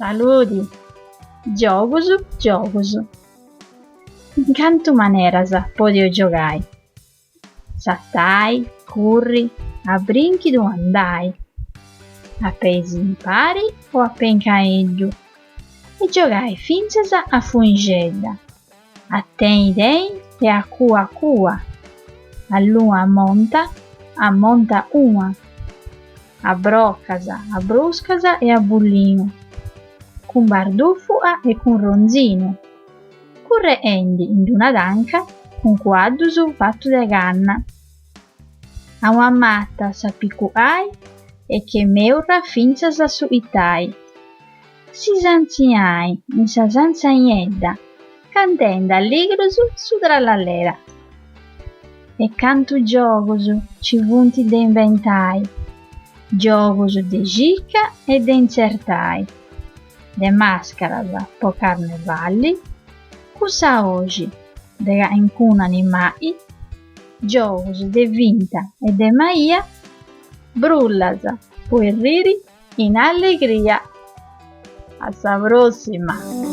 Saludi, giogusu. In canto maneras podio giogai. Sattai, curri, a brinchi do andai, a peisi in pari o a pencaeddu, e giogai finzas a fungedda, a ten e a cua, a lua a monta uma, a broccasa, a bruscasa e a bullinu, cun bardufua e cun ronzinu, curreendi in una danca cun quaddusu fattu de canna. A una matta s'appicuai e che meurra finzas a su itai. Si zanziai in sa zanzaniedda, cantende alligrusu su trallallera. E cantu giogusu ci vunti de inventai, giogusu de gicca e de incertai, de mascaras po carnevalli, cussa oggi, de incuna animai, giogusu de vinta e de maia, brullas puoi riri in allegria. Hasta la prossima!